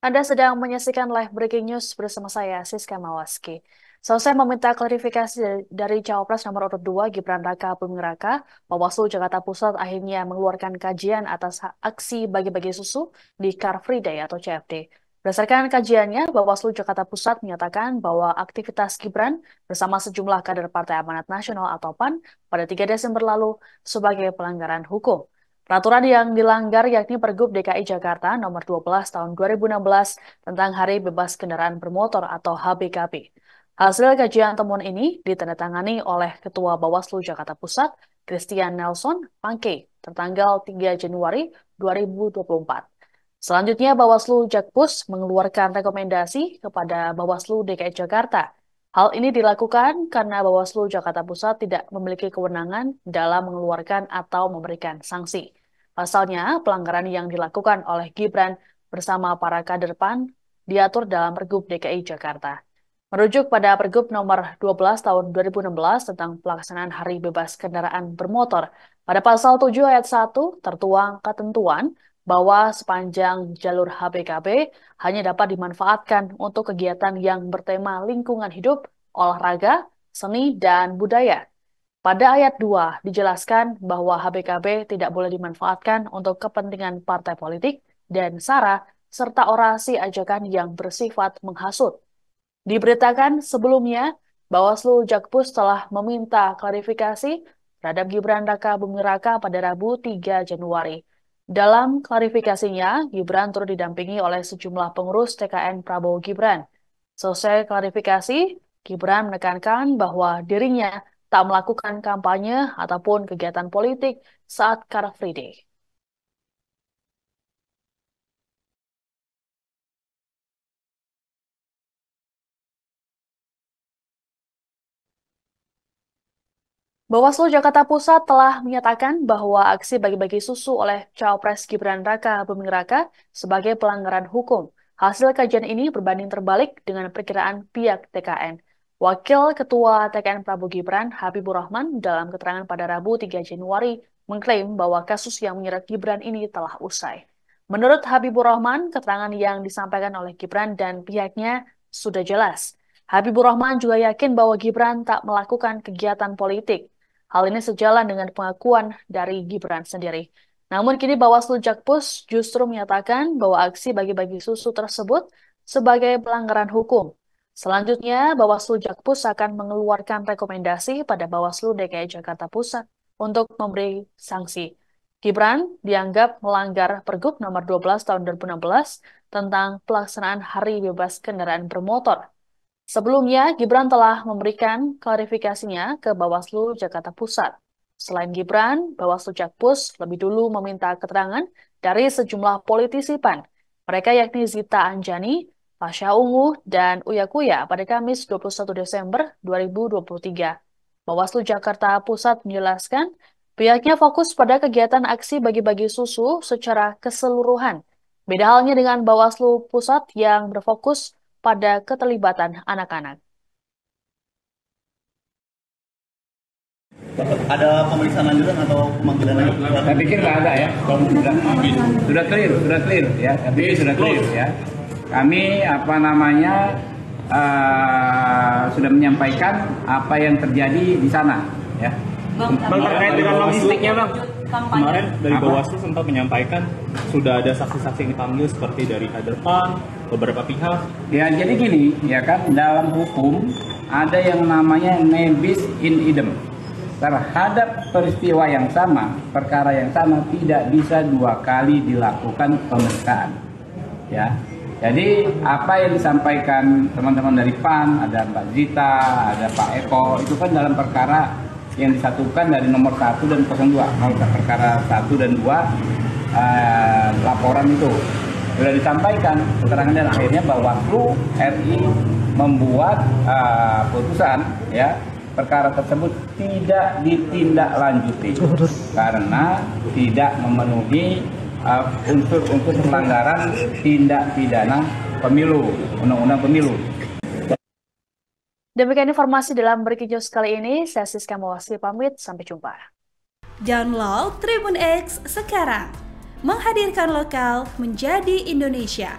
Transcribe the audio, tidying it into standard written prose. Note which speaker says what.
Speaker 1: Anda sedang menyaksikan live breaking news bersama saya, Siska Mawaski. Selesai meminta klarifikasi dari Cawapres nomor urut 2 Gibran Raka Buming Raka, Bawaslu Jakarta Pusat akhirnya mengeluarkan kajian atas aksi bagi-bagi susu di Car Free Day atau CFD. Berdasarkan kajiannya, Bawaslu Jakarta Pusat menyatakan bahwa aktivitas Gibran bersama sejumlah kader Partai Amanat Nasional atau PAN pada 3 Desember lalu sebagai pelanggaran hukum. Peraturan yang dilanggar yakni Pergub DKI Jakarta nomor 12 tahun 2016 tentang Hari Bebas Kendaraan Bermotor atau HBKB. Hasil kajian temuan ini ditandatangani oleh Ketua Bawaslu Jakarta Pusat, Christian Nelson Pangke, tertanggal 3 Januari 2024. Selanjutnya, Bawaslu Jakpus mengeluarkan rekomendasi kepada Bawaslu DKI Jakarta. Hal ini dilakukan karena Bawaslu Jakarta Pusat tidak memiliki kewenangan dalam mengeluarkan atau memberikan sanksi. Pasalnya, pelanggaran yang dilakukan oleh Gibran bersama para kader PAN diatur dalam Pergub DKI Jakarta. Merujuk pada Pergub nomor 12 tahun 2016 tentang pelaksanaan Hari Bebas Kendaraan Bermotor, pada pasal 7 ayat 1 tertuang ketentuan bahwa sepanjang jalur HBKB hanya dapat dimanfaatkan untuk kegiatan yang bertema lingkungan hidup, olahraga, seni, dan budaya. Pada ayat 2 dijelaskan bahwa HBKB tidak boleh dimanfaatkan untuk kepentingan partai politik dan SARA serta orasi ajakan yang bersifat menghasut. Diberitakan sebelumnya, Bawaslu Jakpus telah meminta klarifikasi terhadap Gibran Raka Buming Raka pada Rabu 3 Januari. Dalam klarifikasinya, Gibran turut didampingi oleh sejumlah pengurus TKN Prabowo Gibran. Selesai klarifikasi, Gibran menekankan bahwa dirinya tak melakukan kampanye ataupun kegiatan politik saat Car Free Day. Bawaslu Jakarta Pusat telah menyatakan bahwa aksi bagi-bagi susu oleh Cawapres Gibran Raka Buming Raka sebagai pelanggaran hukum. Hasil kajian ini berbanding terbalik dengan perkiraan pihak TKN. Wakil Ketua TKN Prabowo Gibran, Habibur Rahman, dalam keterangan pada Rabu 3 Januari, mengklaim bahwa kasus yang menyeret Gibran ini telah usai. Menurut Habibur Rahman, keterangan yang disampaikan oleh Gibran dan pihaknya sudah jelas. Habibur Rahman juga yakin bahwa Gibran tak melakukan kegiatan politik. Hal ini sejalan dengan pengakuan dari Gibran sendiri. Namun kini Bawaslu Jakpus justru menyatakan bahwa aksi bagi-bagi susu tersebut sebagai pelanggaran hukum. Selanjutnya, Bawaslu Jakpus akan mengeluarkan rekomendasi pada Bawaslu DKI Jakarta Pusat untuk memberi sanksi. Gibran dianggap melanggar Pergub nomor 12 tahun 2016 tentang pelaksanaan Hari Bebas Kendaraan Bermotor. Sebelumnya, Gibran telah memberikan klarifikasinya ke Bawaslu Jakarta Pusat. Selain Gibran, Bawaslu Jakpus lebih dulu meminta keterangan dari sejumlah politisi PAN. Mereka yakni Zita Anjani, Pasha Ungu, dan Uya Kuya pada Kamis 21 Desember 2023. Bawaslu Jakarta Pusat menjelaskan, pihaknya fokus pada kegiatan aksi bagi-bagi susu secara keseluruhan. Beda halnya dengan Bawaslu Pusat yang berfokus pada keterlibatan anak-anak.
Speaker 2: Ada pemeriksaan lanjutan atau pemanggilan lagi?
Speaker 3: Saya pikir nggak ada ya. Sudah clear ya. Saya pikir sudah clear ya. Kami sudah menyampaikan apa yang terjadi di sana ya.
Speaker 4: Bang, terkait dengan logistiknya Bang. Kemarin dari Bawaslu sempat menyampaikan sudah ada saksi-saksi yang dipanggil seperti dari kader PAN, beberapa pihak.
Speaker 3: Ya jadi gini ya kan, dalam hukum ada yang namanya nebis in idem. Terhadap peristiwa yang sama, perkara yang sama tidak bisa dua kali dilakukan pemeriksaan. Ya. Jadi apa yang disampaikan teman-teman dari PAN, ada Mbak Zita, ada Pak Eko, itu kan dalam perkara yang disatukan dari nomor 1 dan 02. Kalau perkara 1 dan 2 laporan itu sudah disampaikan keterangan, dan akhirnya Bawaslu RI membuat putusan ya, perkara tersebut tidak ditindaklanjuti karena tidak memenuhi unsur-unsur pelanggaran tindak pidana pemilu, undang-undang pemilu.
Speaker 1: Demikian informasi dalam Breaking News kali ini. Saya Siska Mawaski pamit, sampai jumpa.
Speaker 5: Download Tribun X sekarang, menghadirkan lokal menjadi Indonesia.